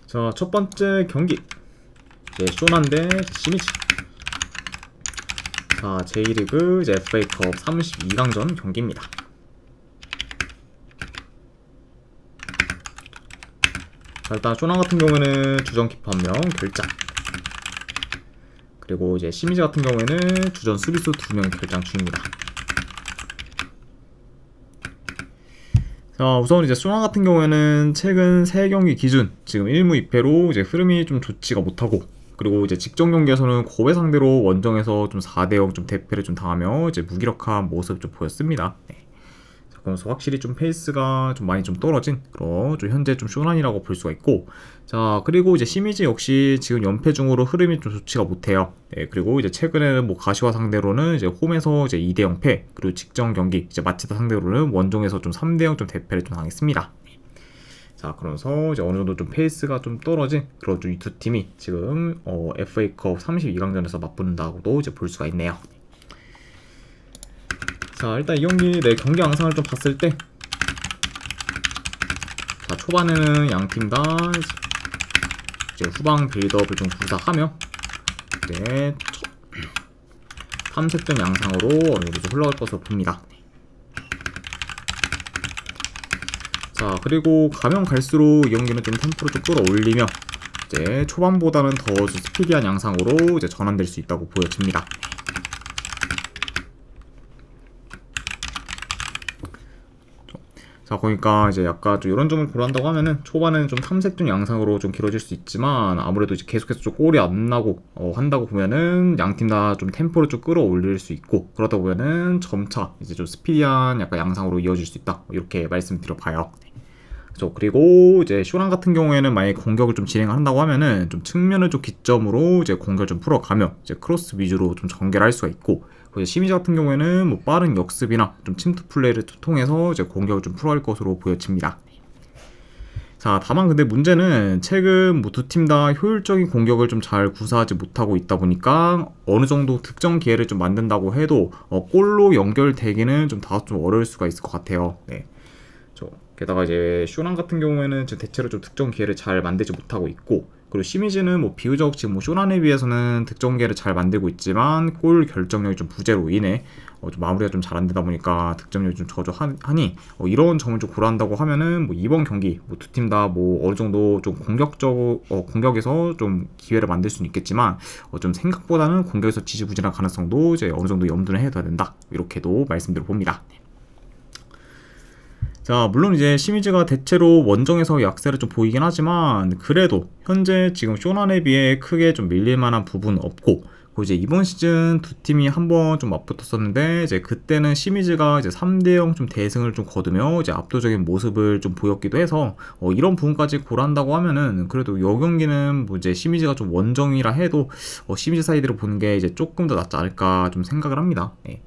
자, 첫 번째 경기. 쇼난 대 시미즈. 자, J리그 FA컵 32강전 경기입니다. 자, 일단 쇼난 같은 경우에는 주전 키퍼 1명 결장. 그리고 이제 시미즈 같은 경우에는 주전 수비수 2명 결장 중입니다. 자, 우선 이제 쇼난 같은 경우에는 최근 3경기 기준 지금 1무 2패로 이제 흐름이 좀 좋지가 못하고, 그리고 이제 직전 경기에서는 고베 상대로 원정에서 좀 4대0 좀 대패를 좀 당하며 이제 무기력한 모습 좀 보였습니다. 네. 자, 그러면서 확실히 좀 페이스가 좀 많이 좀 떨어진 그런 좀 현재 좀 쇼난이라고 볼 수가 있고, 자, 그리고 이제 시미즈 역시 지금 연패 중으로 흐름이 좀 좋지가 못해요. 네, 그리고 이제 최근에는 뭐 가시와 상대로는 이제 홈에서 이제 2대0 패, 그리고 직전 경기 이제 마치다 상대로는 원정에서 좀 3대0 좀 대패를 좀 당했습니다. 자, 그러면서 이제 어느 정도 좀 페이스가 좀 떨어진 그런 좀 이 두 팀이 지금 FA컵 32강전에서 맞붙는다고도 이제 볼 수가 있네요. 자, 일단 이 경기 내 경기 양상을 좀 봤을 때, 자, 초반에는 양 팀 다 이제 후방 빌드업을 좀 구사하며 이제 3색점 양상으로 어느 정도 좀 흘러갈 것으로 봅니다. 자, 그리고 가면 갈수록 이 경기는 좀 템포를 좀 끌어올리며 이제 초반보다는 더 스피디한 양상으로 이제 전환될 수 있다고 보여집니다. 자, 그러니까 이제 약간 좀 이런 점을 고려한다고 하면은 초반에는 좀 탐색중 양상으로 좀 길어질 수 있지만, 아무래도 이제 계속해서 좀 골이 안 나고 한다고 보면은 양팀 다 좀 템포를 좀 끌어올릴 수 있고, 그러다 보면은 점차 이제 좀 스피디한 약간 양상으로 이어질 수 있다, 이렇게 말씀드려봐요. 그리고 이제 쇼난 같은 경우에는 만약에 공격을 좀 진행한다고 하면은 좀 측면을 좀 기점으로 이제 공격을 좀 풀어가며 이제 크로스 위주로 좀 전개를 할 수가 있고, 시미즈 같은 경우에는 뭐 빠른 역습이나 좀 침투 플레이를 통해서 이제 공격을 좀 풀어갈 것으로 보여집니다. 자, 다만 근데 문제는 최근 뭐 두 팀 다 효율적인 공격을 좀 잘 구사하지 못하고 있다 보니까 어느 정도 득점 기회를 좀 만든다고 해도 골로 연결되기는 좀 다소 좀 어려울 수가 있을 것 같아요. 네. 게다가 이제 쇼난 같은 경우에는 대체로 좀 득점 기회를 잘 만들지 못하고 있고, 그리고 시미즈는 뭐 비교적 지금 뭐 쇼난에 비해서는 득점 기회를 잘 만들고 있지만 골 결정력이 좀 부재로 인해 좀 마무리가 좀 잘 안 되다 보니까 득점력이 좀 저조하니 이런 점을 좀 고려한다고 하면은 뭐 이번 경기 뭐 두 팀 다 뭐 어느 정도 좀 공격에서 좀 기회를 만들 수는 있겠지만 좀 생각보다는 공격에서 지지부진할 가능성도 이제 어느 정도 염두를 해둬야 된다, 이렇게도 말씀드려 봅니다. 자, 물론 이제 시미즈가 대체로 원정에서 약세를 좀 보이긴 하지만, 그래도 현재 지금 쇼난에 비해 크게 좀 밀릴 만한 부분은 없고, 이제 이번 시즌 두 팀이 한번 좀 맞붙었었는데 이제 그때는 시미즈가 이제 3대0 좀 대승을 좀 거두며 이제 압도적인 모습을 좀 보였기도 해서 이런 부분까지 고려한다고 하면은 그래도 이 경기는 뭐 이제 시미즈가 좀 원정이라 해도 시미즈 사이드로 보는 게 이제 조금 더 낫지 않을까 좀 생각을 합니다. 네.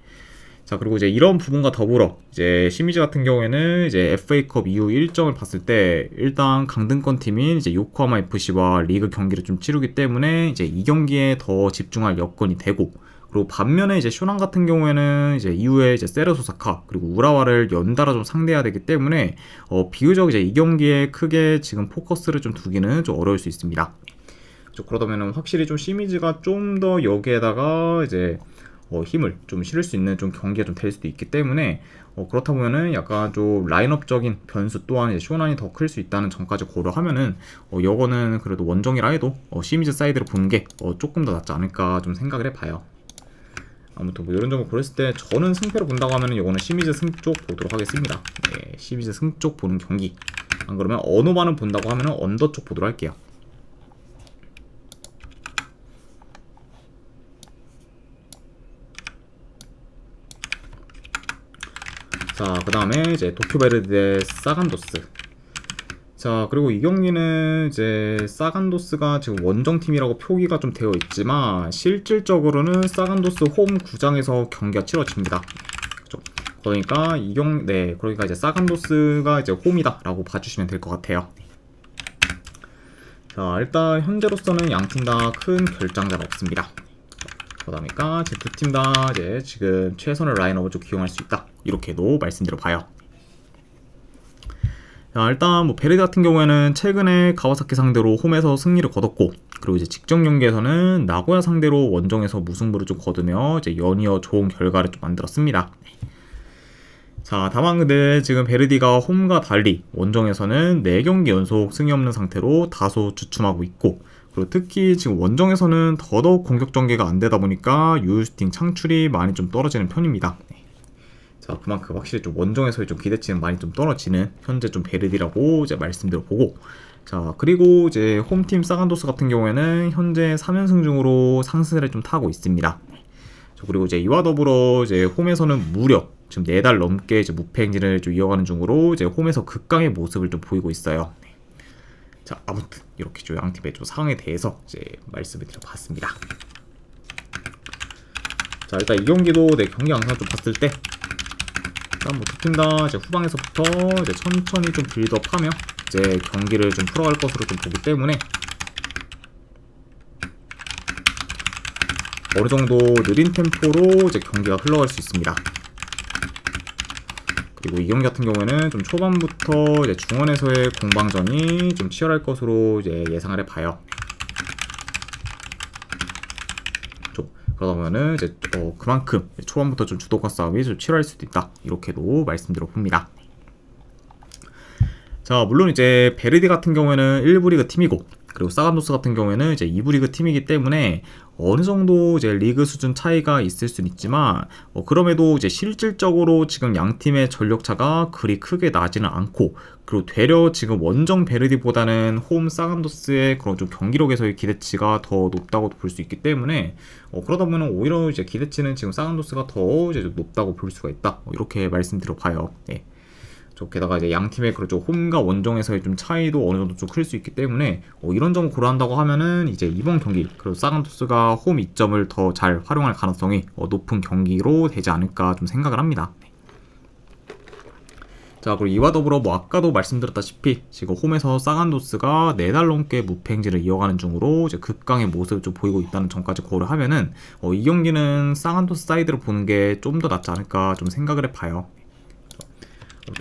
자, 그리고 이제 이런 부분과 더불어 이제 시미즈 같은 경우에는 이제 FA컵 이후 일정을 봤을 때 일단 강등권 팀인 이제 요코하마 FC와 리그 경기를 좀 치르기 때문에 이제 이 경기에 더 집중할 여건이 되고, 그리고 반면에 이제 쇼난 같은 경우에는 이제 이후에 이제 세르소사카 그리고 우라와를 연달아 좀 상대해야 되기 때문에 비교적 이제 이 경기에 크게 지금 포커스를 좀 두기는 좀 어려울 수 있습니다. 그러다 보면 확실히 좀 시미즈가 좀 더 여기에다가 이제 힘을 좀 실을 수 있는 좀 경기가 좀 될 수도 있기 때문에 그렇다 보면은 약간 좀 라인업적인 변수 또한 이제 쇼난이 더 클 수 있다는 점까지 고려하면은 이거는 그래도 원정이라 해도 시미즈 사이드로 보는 게 조금 더 낫지 않을까 좀 생각을 해봐요. 아무튼 뭐 이런 점을 고렸을 때 저는 승패로 본다고 하면은 이거는 시미즈 승 쪽 보도록 하겠습니다. 네, 시미즈 승 쪽 보는 경기. 안 그러면 언어만은 본다고 하면은 언더 쪽 보도록 할게요. 자, 그 다음에 이제 도쿄베르 대 사간도스. 자, 그리고 이 경기는 이제 사간도스가 지금 원정팀이라고 표기가 좀 되어 있지만 실질적으로는 사간도스 홈 구장에서 경기가 치러집니다. 그러니까 그러니까 이제 사간도스가 이제 홈이다라고 봐주시면 될 것 같아요. 자, 일단 현재로서는 양팀 다 큰 결장자가 없습니다. 그러니까 두 팀 다 이제 지금 최선의 라인업을 좀 기용할 수 있다, 이렇게도 말씀드려 봐요. 자, 일단 뭐 베르디 같은 경우에는 최근에 가와사키 상대로 홈에서 승리를 거뒀고, 그리고 이제 직전 경기에서는 나고야 상대로 원정에서 무승부를 좀 거두며 이제 연이어 좋은 결과를 좀 만들었습니다. 자, 다만 근데 지금 베르디가 홈과 달리 원정에서는 4경기 연속 승이 없는 상태로 다소 주춤하고 있고, 그리고 특히 지금 원정에서는 더더욱 공격 전개가 안 되다 보니까 유효슈팅 창출이 많이 좀 떨어지는 편입니다. 자, 그만큼 확실히 좀 원정에서의 좀 기대치는 많이 좀 떨어지는 현재 좀 베르디라고 이제 말씀드려보고, 자, 그리고 이제 홈팀 사간도스 같은 경우에는 현재 3연승 중으로 상승세를 좀 타고 있습니다. 자, 그리고 이제 이와 더불어 이제 홈에서는 무려 지금 4달 넘게 이제 무패 행진을 좀 이어가는 중으로 이제 홈에서 극강의 모습을 좀 보이고 있어요. 자, 아무튼 이렇게 좀 양팀의 좀 상황에 대해서 이제 말씀을 드려봤습니다. 자, 일단 이 경기도 내 경기 양상 좀 봤을 때, 일단 뭐 두 팀 다 이제 후방에서부터 이제 천천히 좀 빌드업하며 이제 경기를 좀 풀어갈 것으로 좀 보기 때문에 어느 정도 느린 템포로 이제 경기가 흘러갈 수 있습니다. 그리고 이 경기 같은 경우에는 좀 초반부터 이제 중원에서의 공방전이 좀 치열할 것으로 이제 예상을 해봐요. 그러다 보면은 이제 그만큼 초반부터 좀 주도권 싸움이 좀 치열할 수도 있다, 이렇게도 말씀드려 봅니다. 자, 물론 이제 베르디 같은 경우에는 1부 리그 팀이고, 그리고 사간도스 같은 경우에는 이제 2부 리그 팀이기 때문에 어느 정도 이제 리그 수준 차이가 있을 수는 있지만, 그럼에도 이제 실질적으로 지금 양 팀의 전력 차가 그리 크게 나지는 않고, 그리고 되려 지금 원정 베르디보다는 홈 사간도스의 그런 좀 경기력에서의 기대치가 더 높다고 볼 수 있기 때문에, 그러다 보면 오히려 이제 기대치는 지금 사간도스가 더 이제 좀 높다고 볼 수가 있다, 이렇게 말씀드려 봐요. 네. 게다가 이제 양 팀의 그렇죠, 홈과 원정에서의 좀 차이도 어느 정도 좀 클 수 있기 때문에 이런 점을 고려한다고 하면은 이제 이번 경기 그리고 사간토스가 홈 이점을 더 잘 활용할 가능성이 높은 경기로 되지 않을까 좀 생각을 합니다. 자, 그리고 이와 더불어 뭐 아까도 말씀드렸다시피 지금 홈에서 사간도스가 4달 넘게 무패 행진을 이어가는 중으로 이제 극강의 모습을 좀 보이고 있다는 점까지 고려하면은 이 경기는 사간도스 사이드를 보는 게 좀 더 낫지 않을까 좀 생각을 해봐요.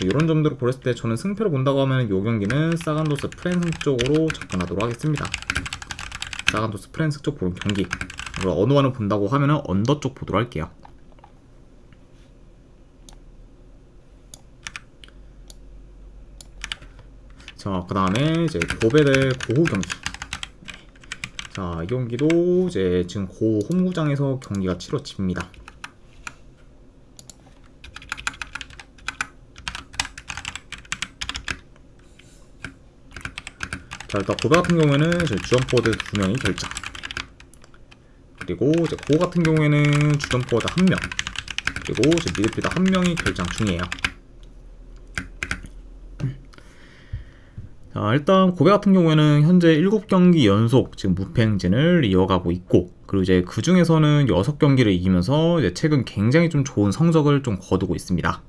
이런 점들을 고렸을 때 저는 승패를 본다고 하면 이 경기는 사간도스 프랜스 쪽으로 접근하도록 하겠습니다. 사간도스 프랜스 쪽 보는 경기, 그리고 어느 완을 본다고 하면 언더 쪽 보도록 할게요. 자, 그 다음에 이제 고베 대 고후 경기. 자, 이 경기도 이제 지금 고후 홈구장에서 경기가 치러집니다. 자, 일단 고베 같은 경우에는 주전 포워드 2명이 결장, 그리고 이제 고 같은 경우에는 주전 포워드 1명, 그리고 이제 미드필더 1명이 결장 중이에요. 자, 일단 고베 같은 경우에는 현재 7경기 연속 지금 무패 행진을 이어가고 있고, 그리고 이제 그 중에서는 6경기를 이기면서 이제 최근 굉장히 좀 좋은 성적을 좀 거두고 있습니다.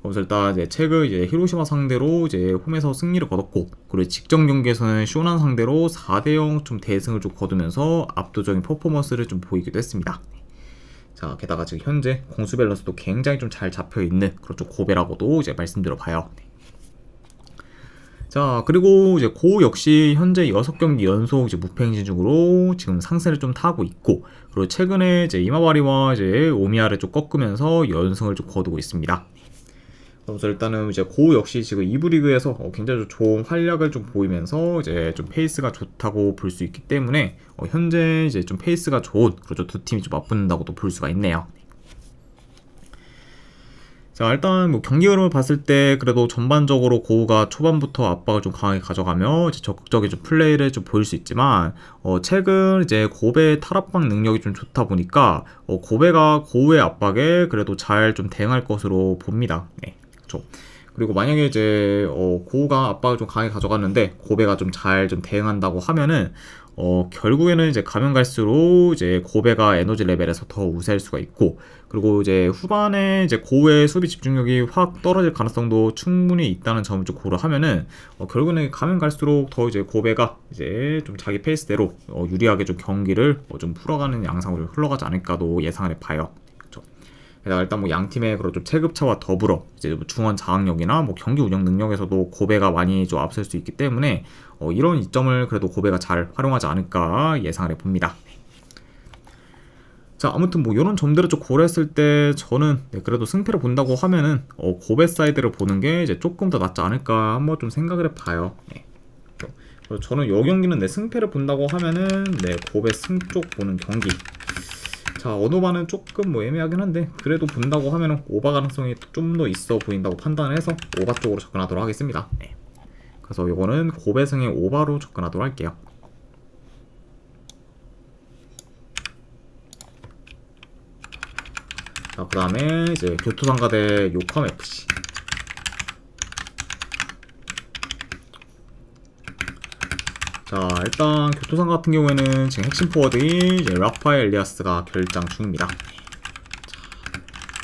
그래서 일단 이제 최근 이제 히로시마 상대로 이제 홈에서 승리를 거뒀고, 그리고 직전 경기에서는 쇼난 상대로 4대0 좀 대승을 좀 거두면서 압도적인 퍼포먼스를 좀 보이기도 했습니다. 자, 게다가 지금 현재 공수 밸런스도 굉장히 좀 잘 잡혀 있는 그렇죠, 고베라고도 이제 말씀드려 봐요. 자, 그리고 이제 고 역시 현재 6경기 연속 이제 무패 행진 중으로 지금 상승을 좀 타고 있고, 그리고 최근에 이제 이마바리와 이제 오미야를 좀 꺾으면서 연승을 좀 거두고 있습니다. 그래서 일단은 이제 고 역시 지금 2부 리그에서 굉장히 좀 좋은 활약을 좀 보이면서 이제 좀 페이스가 좋다고 볼 수 있기 때문에 현재 이제 좀 페이스가 좋은 그렇죠, 두 팀이 좀 맞붙는다고도 볼 수가 있네요. 자, 일단 뭐 경기 흐름을 봤을 때 그래도 전반적으로 고우가 초반부터 압박을 좀 강하게 가져가며 이제 적극적인 좀 플레이를 좀 보일 수 있지만 최근 이제 고베의 탈압박 능력이 좀 좋다 보니까 고베가 고우의 압박에 그래도 잘 좀 대응할 것으로 봅니다. 네, 그렇죠. 그리고 만약에 이제 고우가 압박을 좀 강하게 가져갔는데 고베가 좀 잘 좀 대응한다고 하면은 결국에는 이제 가면 갈수록 이제 고베가 에너지 레벨에서 더 우세할 수가 있고, 그리고 이제 후반에 이제 고우의 수비 집중력이 확 떨어질 가능성도 충분히 있다는 점을 좀 고려하면은 결국에는 가면 갈수록 더 이제 고베가 이제 좀 자기 페이스대로 유리하게 좀 경기를 좀 풀어가는 양상으로 흘러가지 않을까도 예상을 해봐요. 그렇죠? 게다가 일단 뭐 양 팀의 그런 좀 체급차와 더불어 이제 뭐 중원 장악력이나 뭐 경기 운영 능력에서도 고베가 많이 좀 앞설 수 있기 때문에 이런 이점을 그래도 고베가 잘 활용하지 않을까 예상을 해봅니다. 자, 아무튼 뭐 이런 점들을 좀 고려했을 때 저는 그래도 승패를 본다고 하면은 고베 사이드를 보는 게 이제 조금 더 낫지 않을까 한번 좀 생각을 해봐요. 네. 저는 이 경기는 승패를 본다고 하면은 고베 승 쪽 보는 경기. 자, 언어반은 조금 뭐 애매하긴 한데 그래도 본다고 하면은 오바 가능성이 좀 더 있어 보인다고 판단을 해서 오바 쪽으로 접근하도록 하겠습니다. 네. 그래서 이거는 고베 승의 오바로 접근하도록 할게요. 자, 그 다음에 이제 교토상가 대 요코하마 FC. 자, 일단 교토상가 같은 경우에는 지금 핵심 포워드인 이제 라파엘 엘리아스가 결장 중입니다. 자,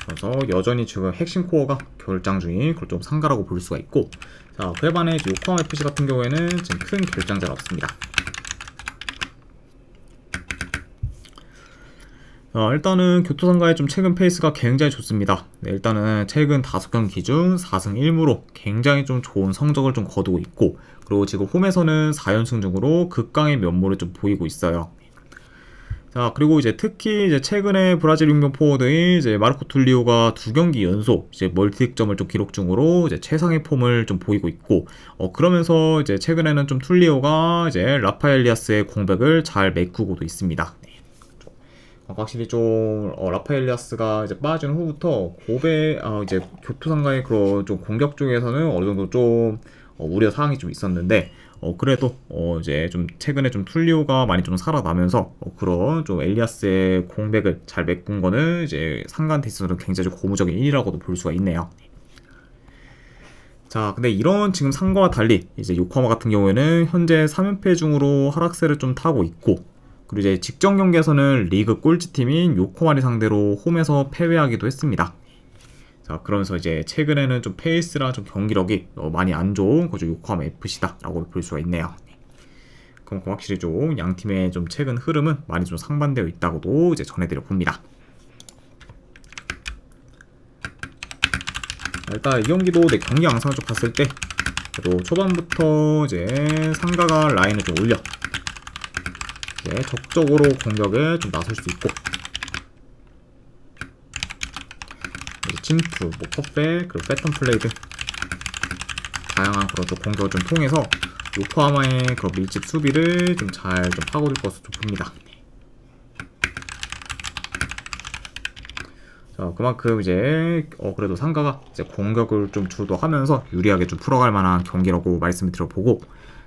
그래서 여전히 지금 핵심 코어가 결장 중인 그걸 좀 상가라고 볼 수가 있고, 자, 그에 반해 이제 요코하마 FC 같은 경우에는 지금 큰 결장자가 없습니다. 일단은 교토상가의 좀 최근 페이스가 굉장히 좋습니다. 일단은 최근 5경기 기준 4승 1무로 굉장히 좀 좋은 성적을 좀 거두고 있고, 그리고 지금 홈에서는 4연승 중으로 극강의 면모를 좀 보이고 있어요. 자, 그리고 이제 특히 이제 최근에 브라질 용병 포워드인 이제 마르코 툴리오가 2경기 연속 이제 멀티 득점을 좀 기록 중으로 이제 최상의 폼을 좀 보이고 있고, 그러면서 이제 최근에는 좀 툴리오가 이제 라파엘리아스의 공백을 잘 메꾸고도 있습니다. 확실히 좀 라파엘리아스가 이제 빠진 후부터 고베 이제 교토상가의 그런 좀 공격 쪽에서는 어느 정도 좀 우려 사항이 좀 있었는데, 그래도 이제 좀 최근에 좀 툴리오가 많이 좀 살아나면서 그런 좀 엘리아스의 공백을 잘 메꾼 거는 이제 상가한테 있어서는 굉장히 고무적인 일이라고도 볼 수가 있네요. 자, 근데 이런 지금 상가와 달리 이제 요코하마 같은 경우에는 현재 3연패 중으로 하락세를 좀 타고 있고, 그리고 이제 직전 경기에서는 리그 꼴찌팀인 요코하마를 상대로 홈에서 패배하기도 했습니다. 자, 그러면서 이제 최근에는 좀 페이스랑 좀 경기력이 많이 안 좋은 그저 요코하마 FC다 라고 볼 수가 있네요. 그럼 확실히 좀 양 팀의 좀 최근 흐름은 많이 좀 상반되어 있다고도 이제 전해드려 봅니다. 일단 이 경기도 내 경기 양상을 좀 봤을 때 그래도 초반부터 이제 상가가 라인을 좀 올려 적극적으로 공격에 좀 나설 수 있고, 침투, 뭐 컵백, 그리고 패턴 플레이드 다양한 그런 좀 공격을 좀 통해서 요코하마의 그런 밀집 수비를 좀 잘 좀 파고들 것으로 좀 봅니다. 자, 그만큼 이제 그래도 상가가 이제 공격을 좀 주도하면서 유리하게 좀 풀어갈 만한 경기라고 말씀을 드려보고,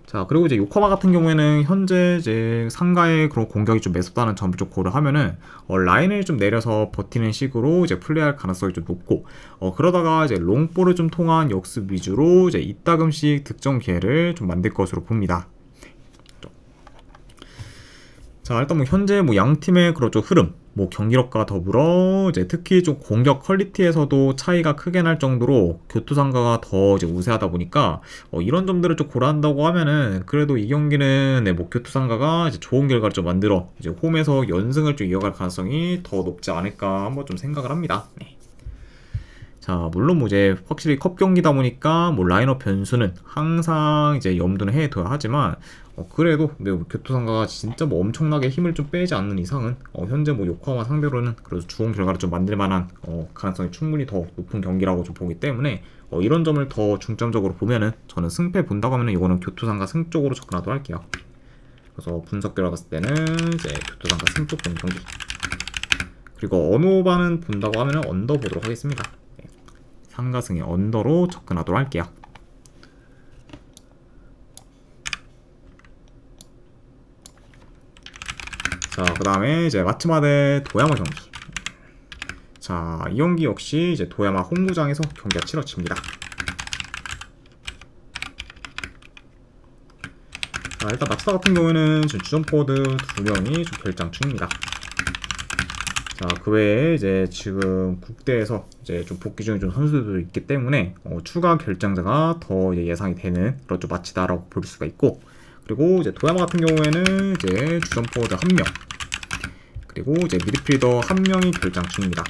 자, 그리고 이제 요코하마 같은 경우에는 현재 이제 상가의 그런 공격이 좀 매섭다는 점을 좀 고려하면은 라인을 좀 내려서 버티는 식으로 이제 플레이할 가능성이 좀 높고, 그러다가 이제 롱볼을 좀 통한 역습 위주로 이제 이따금씩 득점 기회를 좀 만들 것으로 봅니다. 자, 일단 뭐 현재 뭐 양 팀의 그런 좀 흐름, 뭐 경기력과 더불어 이제 특히 좀 공격 퀄리티에서도 차이가 크게 날 정도로 교토상가가 더 이제 우세하다 보니까 이런 점들을 좀 고려한다고 하면은 그래도 이 경기는 뭐 교토상가가 이제 좋은 결과를 좀 만들어 이제 홈에서 연승을 좀 이어갈 가능성이 더 높지 않을까 한번 좀 생각을 합니다. 네. 자, 물론 뭐 이제 확실히 컵 경기다 보니까 뭐 라인업 변수는 항상 이제 염두는 해둬야 하지만 그래도 교토상가가 진짜 뭐 엄청나게 힘을 좀 빼지 않는 이상은 현재 뭐 요코하마 상대로는 그래도 좋은 결과를 좀 만들 만한 가능성이 충분히 더 높은 경기라고 좀 보기 때문에 이런 점을 더 중점적으로 보면은 저는 승패 본다고 하면은 이거는 교토상가 승 쪽으로 접근하도록 할게요. 그래서 분석 결과 봤을 때는 이제 교토상가 승 쪽 보는 경기, 그리고 언어반은 본다고 하면은 언더 보도록 하겠습니다. 상가승의 언더로 접근하도록 할게요. 자, 그 다음에 이제 마츠마 대 도야마 경기. 자, 이 경기 역시 이제 도야마 홈구장에서 경기가 치러집니다. 자, 일단 마츠다 같은 경우에는 지금 주전 포워드 2명이 좀 결장 중입니다. 자, 그 외에 이제 지금 국대에서 이제 좀 복귀 중인 좀 선수들도 있기 때문에 추가 결장자가 더 이제 예상이 되는 그런 좀 마치다라고 볼 수가 있고, 그리고 이제 도야마 같은 경우에는 이제 주전 포워드 1명, 그리고 이제 미드필더 1명이 결장 중입니다.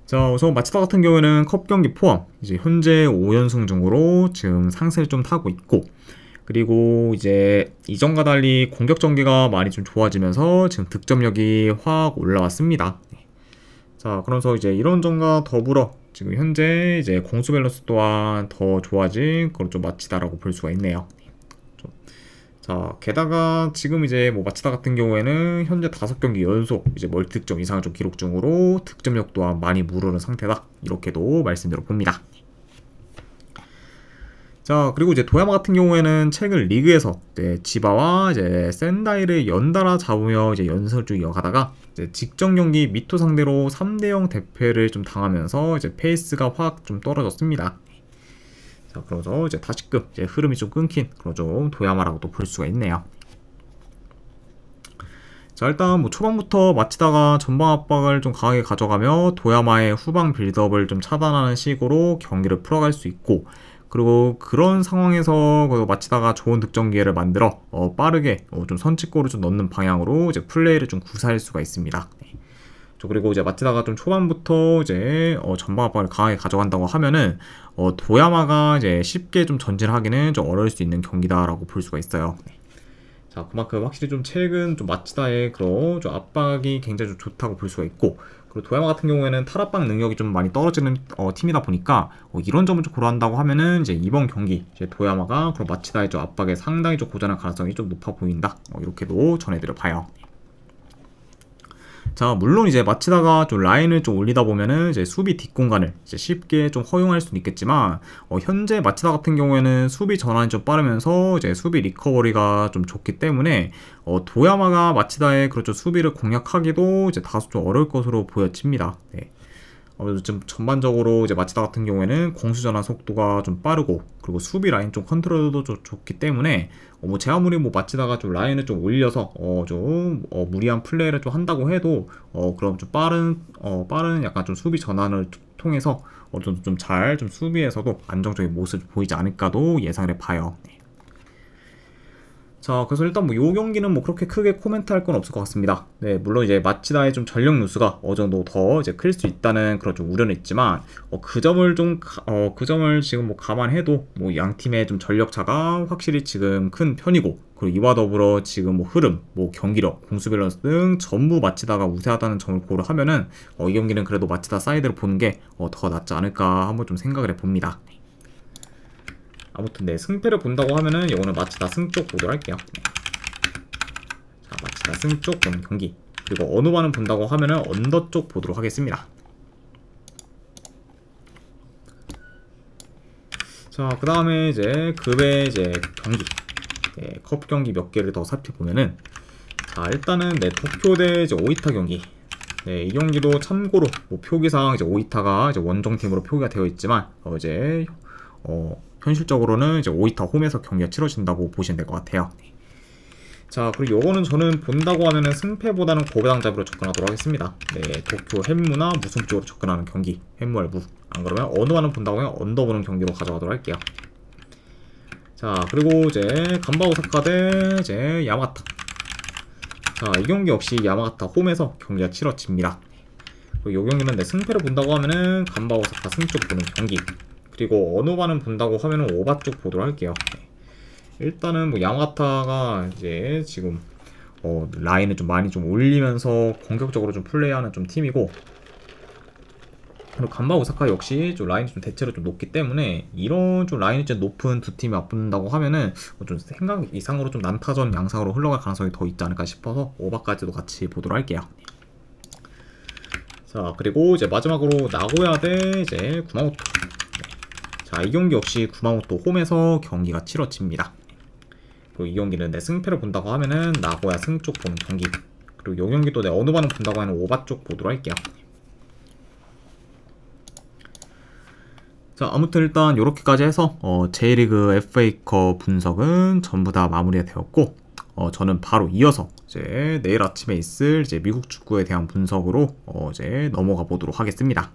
자, 우선 마치다 같은 경우에는 컵 경기 포함 이제 현재 5연승 중으로 지금 상승을 좀 타고 있고, 그리고 이제 이전과 달리 공격 전개가 많이 좀 좋아지면서 지금 득점력이 확 올라왔습니다. 자, 그러면서 이제 이런 점과 더불어 지금 현재 이제 공수 밸런스 또한 더 좋아진 그런 좀 마치다라고 볼 수가 있네요. 자, 게다가 지금 이제 뭐 마치다 같은 경우에는 현재 5경기 연속 이제 멀티득점 이상을 좀 기록 중으로 득점력 또한 많이 무르는 상태다, 이렇게도 말씀드려 봅니다. 자, 그리고 이제 도야마 같은 경우에는 최근 리그에서 지바와 이제 센다이를 연달아 잡으며 이제 연승을 쭉 이어가다가 이제 직전 경기 미토 상대로 3대0 대패를 좀 당하면서 이제 페이스가 확 좀 떨어졌습니다. 자, 그러면서 이제 다시금 이제 흐름이 좀 끊긴 그런 좀 도야마라고도 볼 수가 있네요. 자, 일단 뭐 초반부터 마치다가 전방 압박을 좀 강하게 가져가며 도야마의 후방 빌드업을 좀 차단하는 식으로 경기를 풀어갈 수 있고, 그리고 그런 상황에서 마치다가 좋은 득점 기회를 만들어 빠르게 좀 선취골을 좀 넣는 방향으로 이제 플레이를 좀 구사할 수가 있습니다. 그리고 이제 마치다가 좀 초반부터 이제 전방 압박을 강하게 가져간다고 하면은 도야마가 이제 쉽게 좀 전진하기는 좀 어려울 수 있는 경기다라고 볼 수가 있어요. 자, 그만큼 확실히 좀 최근 좀 마치다의 그런 좀 압박이 굉장히 좀 좋다고 볼 수가 있고, 그리고 도야마 같은 경우에는 탈압박 능력이 좀 많이 떨어지는 팀이다 보니까 이런 점을 좀 고려한다고 하면은 이제 이번 경기 이제 도야마가 그런 마치다의 좀 압박에 상당히 좀 고전할 가능성이 좀 높아 보인다, 이렇게도 전해드려 봐요. 자, 물론 이제 마치다가 좀 라인을 좀 올리다 보면은 이제 수비 뒷공간을 이제 쉽게 좀 허용할 수는 있겠지만, 현재 마치다 같은 경우에는 수비 전환이 좀 빠르면서 이제 수비 리커버리가 좀 좋기 때문에 도야마가 마치다의 그렇죠 수비를 공략하기도 이제 다소 좀 어려울 것으로 보여집니다. 네. 아무래도 좀 전반적으로 이제 마치다 같은 경우에는 공수 전환 속도가 좀 빠르고, 그리고 수비 라인 좀 컨트롤도 좀 좋기 때문에 뭐 제 아무리 뭐 마치다가 좀 라인을 좀 올려서 좀 무리한 플레이를 좀 한다고 해도 그럼 좀 빠른 약간 좀 수비 전환을 통해서 좀 잘 좀 수비에서도 안정적인 모습을 보이지 않을까도 예상을 해봐요. 네. 자, 그래서 일단 뭐 요 경기는 뭐 그렇게 크게 코멘트 할 건 없을 것 같습니다. 네, 물론 이제 마치다의 좀 전력 누수가 어느 정도 더 이제 클 수 있다는 그런 좀 우려는 있지만, 그 점을 지금 뭐 감안해도 뭐 양 팀의 좀 전력 차가 확실히 지금 큰 편이고, 그리고 이와 더불어 지금 뭐 흐름, 뭐 경기력, 공수 밸런스 등 전부 마치다가 우세하다는 점을 고려하면은 이 경기는 그래도 마치다 사이드를 보는 게 더 낫지 않을까 한번 좀 생각을 해봅니다. 아무튼 네, 승패를 본다고 하면은 이거는 마치다 승 쪽 보도록 할게요. 자, 마치다 승 쪽 보는 경기, 그리고 어느바는 본다고 하면은 언더 쪽 보도록 하겠습니다. 자, 그 다음에 이제 급의 이제 경기, 네, 컵 경기 몇 개를 더 살펴보면은, 자, 일단은 네, 도쿄 대 이제 오이타 경기. 네, 이 경기도 참고로 뭐 표기상 이제 오이타가 이제 원정팀으로 표기가 되어 있지만 이제 현실적으로는 이제 오이타 홈에서 경기가 치러진다고 보시면 될 것 같아요. 자, 그리고 요거는 저는 본다고 하면은 승패보다는 고배당잡이로 접근하도록 하겠습니다. 네, 도쿄 햄무나 무승 쪽으로 접근하는 경기, 햄무와 무. 안 그러면 어느와는 본다고 하면 언더 보는 경기로 가져가도록 할게요. 자, 그리고 이제 간바 오사카 대 이제 야마가타. 자, 이 경기 역시 야마가타 홈에서 경기가 치러집니다. 그리고 이 경기는 내 승패를 본다고 하면은 간바 오사카 승 쪽 보는 경기, 그리고 어느바는 본다고 하면은 오바 쪽 보도록 할게요. 네. 일단은 뭐 야마가타가 이제 지금 라인을 좀 많이 좀 올리면서 공격적으로 좀 플레이하는 좀 팀이고, 그리고 간바 오사카 역시 좀 라인이 좀 대체로 좀 높기 때문에 이런 좀 라인이 좀 높은 두 팀이 맞붙는다고 하면은 좀 생각 이상으로 좀 난타전 양상으로 흘러갈 가능성이 더 있지 않을까 싶어서 오바까지도 같이 보도록 할게요. 자, 그리고 이제 마지막으로 나고야 대 이제 구마모토. 자, 이 경기 역시 구마모토 홈에서 경기가 치러집니다. 그리고 이 경기는 내 승패를 본다고 하면은 나고야 승 쪽 보는 경기, 그리고 이 경기도 내 어느 반은 본다고 하면 오바 쪽 보도록 할게요. 자, 아무튼 일단 이렇게까지 해서 J리그 FA컵 분석은 전부 다 마무리가 되었고, 저는 바로 이어서 이제 내일 아침에 있을 이제 미국 축구에 대한 분석으로 이제 넘어가 보도록 하겠습니다.